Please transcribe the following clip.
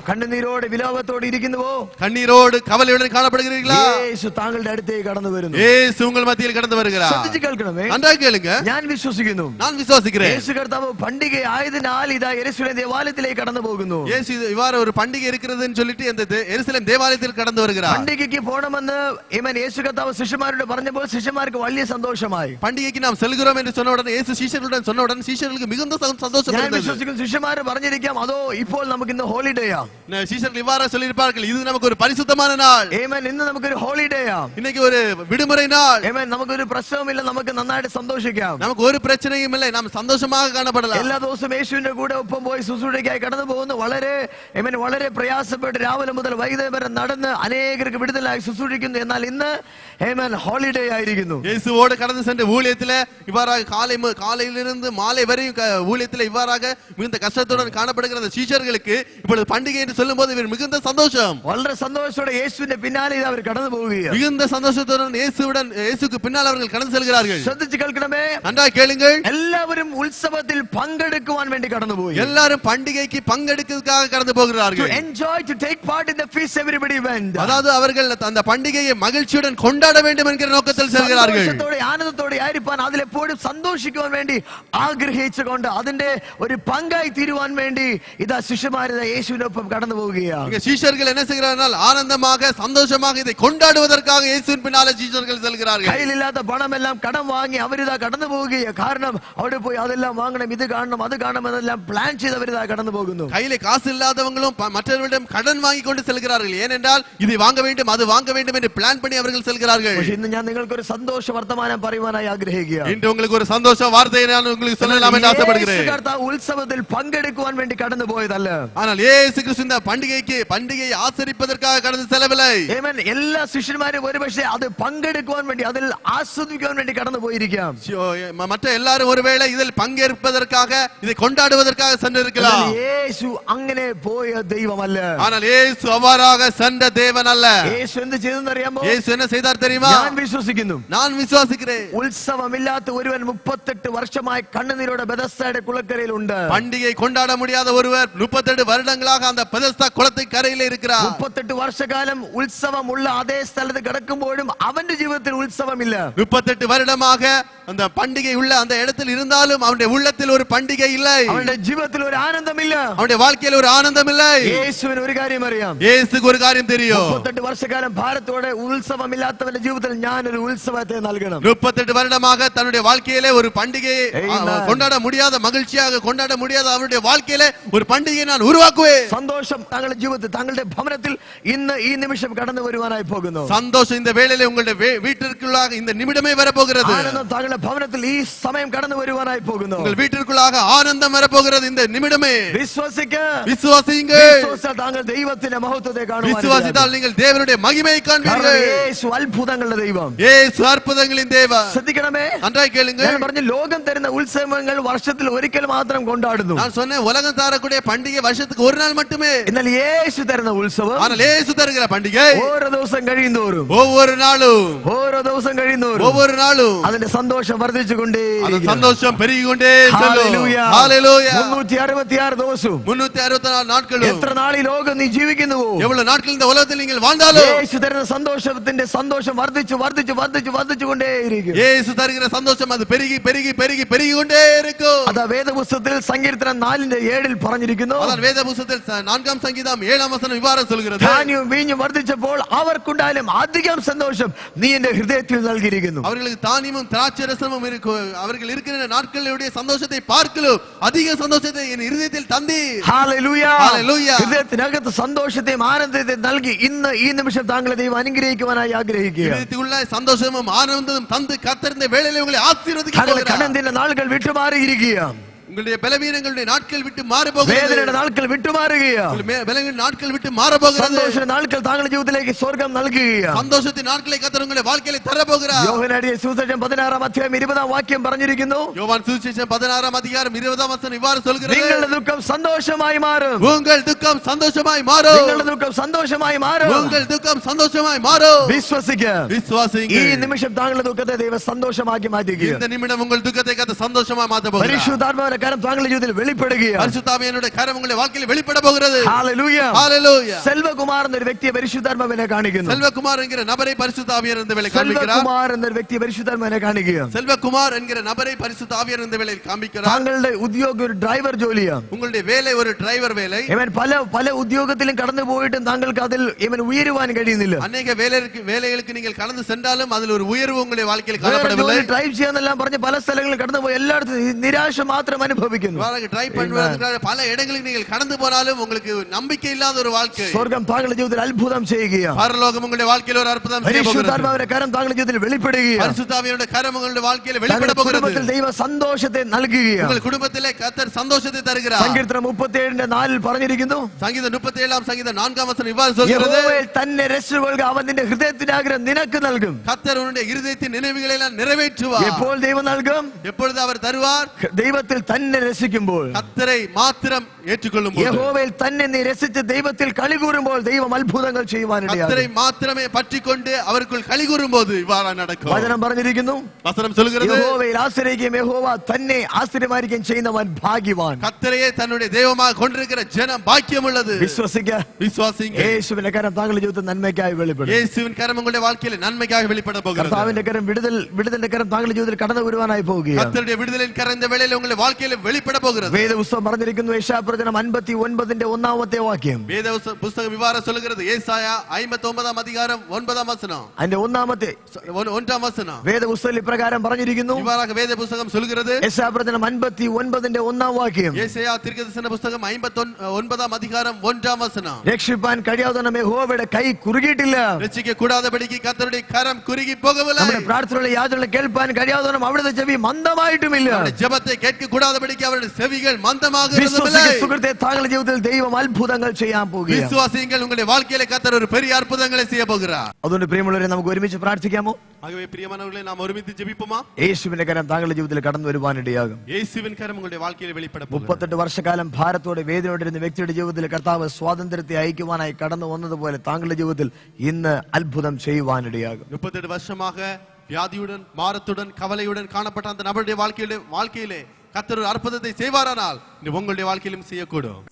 കണ്ണുനീരോടെ വിലാപത്തോടെ ഇരിക്കുന്നുവോ? കണ്ണീരോട് കവലയുடன் കാണപ്പെടുகிறீர்களா? യേശു താങ്കളുടെ അടുത്തേക്ക് കടന്നു വരുന്നു. യേശു உங்கள் மத்தியில் கடந்து வருகிறார். ശ്രദ്ധിച്ചു കേൾക്കണമേ. நன்றாக கேளுங்க. ഞാൻ വിശ്വസിക്കുന്നു. நான் விசுவாசிக்கிறேன். യേശു കർത്താവ് പண்டிகை ആയതിനാൽ ഇതാ യെരുശലേം ദേവാലയത്തിലേക്ക് കടന്നു പോകുന്നു. യേശു ഇവാறு ஒரு பண்டிகை இருக்குதுன்னு சொல்லிட்டு அந்த எருசலேம் தேவாலயத்தில் கடந்து வருகிறார். പண்டிകയ്ക്ക് പോകണമെന്ന് യേശു കർത്താവ് ശിഷ്യന്മാരോട് പറഞ്ഞപ്പോൾ ശിഷ്യന്മാർക്ക് വലിയ സന്തോഷമായി. பண்டிகைக்கு நாம் செல்கிறோம் என்று சொன்ன உடனே இயேசு சீஷர்களுடன் சொன்ன உடனே சீஷர்களுக்கு மிகுந்த சந்தோஷம் ഞാൻ இருந்தது. വിശ്വസിക്കുന്നു ശിഷ്യന്മാർ പറഞ്ഞിരിക്കാം അതോ ഇപ്പോൾ നമുക്ക് ഇന്ന് ഹോളിഡേയാ. சீஷர்கள் இவ்வாறு சொல்லியிருப்பார்கள், இது நமக்கு ஒரு பரிசுத்தமான நாள். ഇന്ന് നമുക്കൊരു ഹോളിഡേയാ. இன்னைக்கு ஒரு விடுமுறை நாள். നമുക്കൊരു പ്രശ്നവുമില്ല, നമുക്ക് നന്നായിട്ട് സന്തോഷിക്കാം. நமக்கு ஒரு பிரச்சனையும் இல்லை, நாம் சந்தோஷமாக காணப்படலாம். എല്ലാ ദിവസവും യേശുവിന്റെ കൂടെ ഒപ്പം പോയി ശുശ്രൂഷയ്ക്കായി കടന്നു പോകുന്നു. വളരെ പ്രയാസപ്പെട്ട് രാവിലെ മുതൽ വൈകുന്നേരം വരെ നടന്ന് അനേകർക്ക് വിടുതലായി ശുശ്രൂഷിക്കുന്നു. എന്നാൽ ഇന്ന് ഹോളിഡേ ആയിരിക്കുന്നു. இயேசுவோடு கடந்து சென்ற ஊழியத்திலே இவ்வாறாக காலையிலிருந்து மாலை வரையும் ஊழியத்திலே இவ்வாறாக மிகுந்த கஷ்டத்துடன் காணப்படுகிற அந்த சீஷர்களுக்கு இப்பொழுது பண்டிகை என்று சொல்லும்போது இவர் மிகுந்த சந்தோஷம். വളരെ സന്തോഷത്തോടെ യേശുവിന്റെ പിന്നാലെ അവർ കടന്നു പോവുകയാണ്. மிகுந்த சந்தோஷத்துடன் இயேசுக்கு பின்னால் அவர்கள் கடந்து செல்கிறார்கள். ശ്രദ്ധിച്ചു കേൾക്കണമേ. நன்றாக கேளுங்கள். എല്ലാവരും ഉത്സവത്തിൽ പങ്കെടുക്കുവാൻ വേണ്ടി കടന്നുപോയി. எல்லாரும் பண்டிகைக்கு பங்கெடுக்கிறதுக்காக கடந்து போகிறார்கள். To enjoy, to take part in the feast, everybody went. அதாவது அவர்கள் அந்த பண்டிகையை மகிழ்ச்சியுடன் கொண்டாட வேண்டும் என்கிற நோக்கத்தில் செல்கிறார்கள். സന്തോഷത്തോടെ ആനന്ദത്തോടെ ആയിരിക്കാൻ അതിലെപ്പോഴും സന്തോഷിക്കുവാൻ വേണ്ടി ആഗ്രഹിച്ചുകൊണ്ട് അതിന്റെ ഒരു പങ്കായി തീരുവാൻ വേണ്ടി ഇതാ ശിഷ്യന്മാർ യേശുവിനൊപ്പം കടന്നു പോവുകയാണ്. இங்க சீஷர்கள் என்ன செய்கிறார்கள்? ஆனந்தமாக சந்தோஷமாக இதை கொண்டாடுவதற்காக இயேசுவின் பின்னாலே சீஷர்கள் செல்கிறார்கள். கையிலில்லாத பணமெல்லாம் கடன் வாங்கி அவரிதா கடந்து போവുകയാണ്. കാരണം അവിടെ പോയി അതെല്ലാം വാങ്ങണം, ഇത് കാണണം, അത് കാണണം എന്നെല്ലാം പ്ലാൻ ചെയ്ത് അവരിതാ கடந்து പോകുന്നു. கையிலே காசு இல்லாதவங்களும் மற்றவர்களிடம் கடன் வாங்கி கொண்டு செல்கிறார்கள். ஏனென்றால் இதை வாங்க வேண்டும், அது வாங்க வேண்டும் என்று பிளான் பண்ணி அவர்கள் செல்கிறார்கள். ഇന്ന് ഞാൻ നിങ്ങൾക്ക് ഒരു സന്തോഷ വർത്തമാനം പറയുവാനായി ആഗ്രഹിക്കുകയാണ്. இன்று உங்களுக்கு ஒரு சந்தோஷ வார்த்தையை நான் உங்களுக்கு சொல்லலாம் என்று ஆசைப்படுகிறேன். യേശു കർത്താവ് ഉത്സവത്തിൽ പങ്കെടുക്കുവാൻ വേണ്ടി കടന്നു പോയതല്ല. ஆனால் இயேசு கிறிஸ்து இந்த பண்டிகையை ஆசரிப்பதற்காக கடந்து செல்லவில்லை. ആമേൻ. എല്ലാ ശിഷ്യന്മാരും ഒരുപക്ഷേ അത് പങ്കെടുക്കുവാൻ വേണ്ടി അതിൽ ആസ്വദിക്കുവാൻ വേണ്ടി കടന്നു പോയിരിക്കാം. மற்ற எல்லாரும் ஒருவேளை இதில் பங்கேற்பதற்காக இதை கொண்டாடுவதற்காக சென்றிருக்கலாம். യേശു അങ്ങനെ പോയ ദൈവമല്ല. ஆனால் இயேசு அவ்வாறாக சென்ற தேவன் அல்ல. യേശു എന്ത് ചെയ്തെന്ന് അറിയാമോ? இயேசு என்ன செய்தார் தெரியுமா? ഞാൻ വിശ്വസിക്കുന്നു. நான் விசுவாசிக்கிறேன். ഉത്സവമില്ലാത്ത ഒരുവൻ 38 വർഷമായി കണ്ണുനീരോടെ ബെഥസ്ദയുടെ കുളക്കരയിൽ ഉണ്ട്. பண்டிகை கொண்டாட முடியாத ஒருவர் 38 வருடங்களாக அந்த பெதஸ்தா குளத்தை கரையில இருக்கிறார். 38 വർഷക്കാലം ഉത്സവം ഉള്ള അതേ സ്ഥലത്ത് കിടക്കുമ്പോഴും അവന്റെ ജീവിതത്തിൽ ഉത്സവമില്ല. 38 வருடமாக அந்த பண்டிகை உள்ள அந்த இடத்தில் இருந்தாலும் அவனுடைய உள்ளத்தில் ஒரு பண்டிகை இல்லை. அவனுடைய ജീവിതത്തിൽ ഒരു ആനന്ദമില്ല. அவனுடைய வாழ்க்கையில் ஒரு ஆனந்தம் இல்லை. യേശുവിന് ഒരു കാര്യം അറിയാം. இயேசுக்கு ஒரு காரியம் தெரியும். 38 വർഷക്കാലം ഭാരത്തോടെ ഉത്സവമില്ലാത്തവന്റെ ജീവിതത്തിൽ ഞാൻ ഒരു ഉത്സവത്തെ നൽകണം. 38 வருடமாக தன்னுடைய வாழ்க்கையிலே ஒரு பண்டிகையை கொண்டாட முடியாத, மகிழ்ச்சியாக கொண்டாட முடியாத அவருடைய வாழ்க்கையிலே ஒரு பண்டிகையை நான் உருவாக்குவேன். സന്തോഷം താങ്കളുടെ ജീവിതത്തിൽ, താങ്കളുടെ ഭവനത്തിൽ ഇന്ന് ഈ നിമിഷം കടന്നു വരുവാനായി പോകുന്നു. சந்தோஷம் இந்த வேளையிலே உங்களுடைய வீட்டிற்குள்ளாக இந்த நிமிடமே வரப்போகிறது. ആനന്ദം താങ്കളുടെ ഭവനത്തിൽ ഈ സമയം കടന്നു വരുവാനായി പോകുന്നു. உங்கள் வீட்டிற்குள்ளாக ஆனந்தம் வரப்போகிறது இந்த நிமிடமே. விசுவாசியுங்கள். വിശ്വസിച്ചാൽ താങ്കൾ ദൈവത്തിന്റെ മഹത്വത്തെ കാണുവാൻ. விசுவாசித்தால் நீங்கள் தேவனுடைய மகிமையை காண்பீர்கள். യേശു അത്ഭുതങ്ങളുടെ ദൈവം. യേശു അത്ഭുതங்களின் தேவன். ശ്രദ്ധിക്കണമേ. நன்றாய் கேளுங்கள். ഞാൻ പറഞ്ഞു ലോകം തരുന്ന ഉത്സവങ്ങൾ വർഷത്തിൽ ഒരിക്കൽ മാത്രം കൊണ്ടാടുന്നു. நான் சொன்னேன் உலகம் தரக்கூடிய பண்டிகை வருஷத்துக்கு ஒரு நாள் மட்டுமே. എന്നാൽ യേശു തരുന്ന ഉത്സവം, ஆனால் യേசு தருகிற பண்டிகை ഓരോ ദിവസം കഴിയുന്തോറും, ஒவ்வொரு நாளும், ഓരോ ദിവസം കഴിയുന്തോറും, ஒவ்வொரு நாளும் അതിന്റെ സന്തോഷം വർദ്ധിച്ചുകൊണ്ടേ, அந்த சந்தோஷம் பெருகிக்கொண்டே செல்லும். ഹല്ലേലൂയ. ஹalleluya. 366 ദിവസവും, 364 நாட்களும், എത്ര നാൾ ഈ ലോകം നീ ജീവിക്കുന്നുവോ, எவ்வளவு நாட்கள் இந்த உலகத்தில் நீங்கள் வாழ்ந்தாலும் യേശു തരുന്ന സന്തോഷത്തിന്റെ സന്തോഷം വർദ്ധിച്ചു വർദ്ധിച്ചു വർദ്ധിച്ചു വർദ്ധിച്ചുകൊണ്ടേയിരിക്കും. യേசு தருகிற சந்தோஷம் அது பெருகி பெருகி பெருகி பெருகிக்கொண்டே இருக்கும். അതാ വേദപുസ്തകത്തിൽ സങ്കീർത്തനം 4:7 പറഞ്ഞിരിക്കുന്നു. அதான் வேத புத்தகத்தில் 4ஆம் சங்கீதம் 7ஆம் வசனம் இவ்வாறு சொல்கிறது. ധാന്യവും വീഞ്ഞും വർദ്ധിച്ചപ്പോൾ അവർക്കുണ്ടായാലും അധികം സന്തോഷം നീ എന്റെ ഹൃദയത്തിൽ നൽകിയിരിക്കുന്നു. அவர்களுக்கு தானியமும் திராட்சரசமும் அவர்கள் இருக்கிற நாட்களுடைய சந்தோஷத்தை பார்க்கலும் அதிக சந்தோஷத்தை என் இருதயத்தில் தந்தீர். ഹല്ലേലൂയ. ഹല്ലേലൂയ. ഹൃദയത്തിനകത്ത് സന്തോഷത്തെയും ആനന്ദത്തെയും നൽകി ഇന്ന് ഈ നിമിഷം താങ്കളെ ദൈവം അനുഗ്രഹിക്കുവാനായി ആഗ്രഹിക്കുക. இருதயத்திலுள்ள சந்தோஷமும் ஆனந்தமும் தந்து கர்த்தர் இந்த வேளையிலே உங்களை ஆசீர்வதிக்க போகிறார். കടത്തിന്റെ നാളുകൾ വിട്ടുമാറിയിരിക്കുക. உங்களுடைய பலவீனங்களுடைய நாட்கள் விட்டு மாற போகிறது. വേദനയുടെ നാളുകൾ വിട്ടുമാറുകയാണ്. பலவீன நாட்கள் விட்டு மாற போகிறது. സന്തോഷത്തിന്റെ നാളുകൾ താങ്കളുടെ ജീവിതത്തിലേക്ക് സ്വർഗ്ഗം നൽകുകയാണ്. சந்தோஷத்தின் நாட்களை கர்த்தர் உங்களுடைய வாழ்க்கையில தர போகிறார். യോഹന്നാന്റെ സുവിശേഷം 16-ാം അധ്യായം 20-ാം വാക്യം പറഞ്ഞിരിക്കുന്നു. யோவான் சுவிசேஷம் 16ஆம் அதிகாரம் 20ஆம் வசனம் இவ்வாறு சொல்கிறது. നിങ്ങളുടെ ദുഃഖം സന്തോഷമായി മാറും. உங்கள் துக்கம் சந்தோஷமாய் மாறும். നിങ്ങളുടെ ദുഃഖം സന്തോഷമായി മാറും. உங்கள் துக்கம் சந்தோஷமாய் மாறும். വിശ്വസിക്കുക. விசுவாசியுங்கள். ഈ നിമിഷം താങ്കളുടെ ദുഃഖത്തെ ദൈവം സന്തോഷമാക്കി മാറ്റുക. இந்த நிமிடம் உங்கள் துக்கத்தை கர்த்தர் சந்தோஷமாய் மாற்ற போகிறார். പരിശുദ്ധാത്മാവിന്റെ കരം താങ്കളുടെ ജീവിതത്തിൽ വെളിപ്പെടുകയാണ്. പരിശുദ്ധാത്മാവിന്റെ കരം ഉങ്ങളുടെ வாழ்க்கையில் வெளிப்பட போகிறது. Hallelujah. Hallelujah. സെൽവകുമാർ എന്നൊരു വ്യക്തിയെ പരിശുദ്ധാത്മാവിനെ കാണിക്കുന്നു. செல்வகுமார் என்கிற நபரை பரிசுத்த ஆவியானவர் இந்த வேளையில் காண்பிக்கிறார். സെൽവകുമാർ എന്നൊരു വ്യക്തിയെ പരിശുദ്ധാത്മാവിനെ കാണിക്കുകയാണ്. செல்வகுமார் என்கிற நபரை பரிசுத்த ஆவியானவர் இந்த வேளையில் காண்பிக்கிறார். താങ്കളുടെ ഉദ്യോഗം ഒരു ഡ്രൈവർ ജോലിയാണ്. உங்களுடைய வேலை ஒரு டிரைவர் வேலை. പല ഉദ്യോഗത്തിലും കടന്നു പോയിട്ടും താങ്കൾക്ക് അതിൽ ഉയരുവാൻ കഴിയുന്നില്ല. அநேக வேலைகளுக்கு நீங்கள் கடந்து சென்றாலும் அதில் ஒரு உயர்வு உங்களுடைய வாழ்க்கையில் காணப்படவில்லை. ഡ്രൈവ് ചെയ്യാന്നെല്ലാം പറഞ്ഞ് പല സ്ഥലങ്ങളിൽ കടന്നു പോയി എല്ലായിടത്തും നിരാശ മാത്രം അനുഭവിക്കുന്നു. டிரைவ் பண்ணுவதற்காக பல இடங்களுக்கு நீங்கள் கடந்து போனாலும் உங்களுக்கு நம்பிக்கை இல்லாத ஒரு வாழ்க்கை. സ്വർഗ്ഗം താങ്കളുടെ ജീവിതത്തിൽ അത്ഭുതം ചെയ്യുകയാണ്. പരലോകം ഉங்களுடைய வாழ்க்கையில் ஒரு அற்புதம் செய்ய போகிறது. പരിശുദ്ധാത്മാവിന്റെ കരം താങ്കളുടെ ജീവിതത്തിൽ വെളിപ്പെടുകയാണ്. പരിശുദ്ധാത്മാവിന്റെ കരം ഉங்களுடைய வாழ்க்கையில் வெளிப்பட போகிறது. കുടുംബത്തിൽ ദൈവ സന്തോഷത്തെ നൽകുകയാണ്. உங்கள் குடும்பத்திலே கர்த்தர் சந்தோஷத்தை தருகிறார். സങ്കീർത്തനം 37:4 പറഞ്ഞിരിക്കുന്നു. சங்கீதம் 37 சங்கீதம் 4 வசனம் இவ்வாறு சொல்கிறது. യഹോവയിൽ തന്നെ രക്ഷകൊള്ളുക, അവൻ നിന്റെ ഹൃദയത്തിന്റെ ആഗ്രഹം നിനക്ക് നൽകും. கர்த்தர் உன்னுடைய இருதயத்தின் நினைவுகளை எல்லாம் நிறைவேற்றுவார். എപ്പോൾ ദൈവം നൽകും? எப்பொழுது அவர் தருவார்? ദൈവത്തിൽ തന്നെ രസിക്കുമ്പോൾ, கர்த்தரை மாத்திரம் ஏற்றுக்கொள்ளும்போது, യഹോവയിൽ തന്നെ നീ രസിച്ച് ദൈവത്തിൽ കളി കൂറുമ്പോൾ ദൈവം അത്ഭുതങ്ങൾ ചെയ്യുവാനിടയാകും. கர்த்தரை மாத்திரமே பற்றிக்கொண்டு அவருக்குள் களி கூறும்போது இவ்வாறு நடக்கும். വചനം പറഞ്ഞിരിക്കുന്നു, வசனம் சொல்கிறது, യഹോവയിൽ ആശ്രയിക്കുകയും യഹോവ തന്നെ ആശ്രയമായിരിക്കുകയും ചെയ്യുന്നവൻ ഭാഗ്യവാൻ. கர்த்தரையே தன்னுடைய தெய்வமாக கொண்டிருக்கிற ஜனம் பாக்கியம் உள்ளது. விசுவாசிங்க. യേശുവിന്റെ കരം താങ്കളുടെ ജീവിതത്തിൽ നന്മയ്ക്കായി വെളിപ്പെടും. இயேசுவின் கரம் உங்களுடைய வாழ்க்கையில் நன்மைக்காக வெளிப்பட போகிறது. കർത്താവിന്റെ കരം വിടുതലിന്റെ കരം താങ്കളുടെ ജീവിതത്തിൽ കടന്നു വരുവാനായി പോവുകയാണ്. கர்த்தருடைய விடுதலின் கரம் இந்த வேளையில் உங்களுடைய வாழ்க்கையில் வெளிப்பட போகிறது. വേദപുസ്തകം പറഞ്ഞിരിക്കുന്നു, യെശയ്യാപ്രവചനം 59:1 വാക്യം. வேத புத்தகம் விவரம் சொல்கிறது. ஏசாயா 59 அதிகாரம் 9 வசனம். അതിന്റെ 1 வசனம். വേദപുസ്തകത്തിൽ ഇപ്രകാരം പറഞ്ഞിരിക്കുന്നു. இவ்வாறாக வேத புத்தகம் சொல்கிறது. യെശയ്യാപ്രവചനം 59:1 വാക്യം. ஏசாயா தீர்க்கதரிசன புத்தகம் 59 அதிகாரம் 1 வசனம். രക്ഷിപ്പാൻ കഴിയാതെ യഹോവയുടെ കൈ കുറുകിയിട്ടില്ല. രക്ഷിക്ക കൂടാതെപടിക്ക് കർത്തരുടെ കരം കുറുകി പോകവില്ല. നമ്മുടെ പ്രാർത്ഥനയുള്ള യാതൊരു കേൾപ്പാൻ കഴിയാതെ അവിടുത്തെ ചെവി മന്ദമായിട്ടുമില്ല. ജപത്തെ കേൾക്ക കൂടാതെപടിക്ക് അവരുടെ ചെവികൾ മന്ദമാകുന്നതുമില്ല. സുഹൃത്തെ, താങ്കളുടെ ജീവിതത്തിൽ ദൈവം അത്ഭുതങ്ങൾ ചെയ്യാൻ പോകുകയാണ്. വിശ്വാസികൾ ഉങ്ങളുടെ வாழ்க்கையிலே கர்த்தர் ஒரு பெரிய அற்புதங்களை செய்ய போகிறார். അതുകൊണ്ട് പ്രിയമുള്ളവരെ, നമുക്ക് ഒരുമിച്ച് പ്രാർത്ഥിക്കാമോ? ஆகவே பிரியமானவர்களே, நாம் ஒருமித்து ஜெபிப்போமா? യേശുവിന്റെ കരം താങ്കളുടെ ജീവിതത്തിൽ കടന്നു വരുവാനിടയാകും. യേശുവിൻ കരം ഉങ്ങളുടെ வாழ்க்கையில் வெளிப்பட போகிறது. 38 വർഷക്കാലം ഭാരത്തോടെ വേദനയോടിരുന്ന വ്യക്തിയുടെ ജീവിതത്തിൽ കർത്താവ് സ്വാതന്ത്ര്യത്തെ അയക്കുവാനായി കടന്നു വന്നതുപോലെ താങ്കളുടെ ജീവിതത്തിൽ ഇന്ന് അത്ഭുതം ചെയ്യുവാനിടയാകും. 38 வருஷமாக வியாதியுடன் பாரத்துடன் கவலையுடன் காணப்பட்ட அந்த நபருடைய வாழ்க்கையிலே கர்த்தர் ஒரு அற்புதத்தை செய்வாரானால் உங்களுடைய வாழ்க்கையிலும் செய்யக்கூடும்.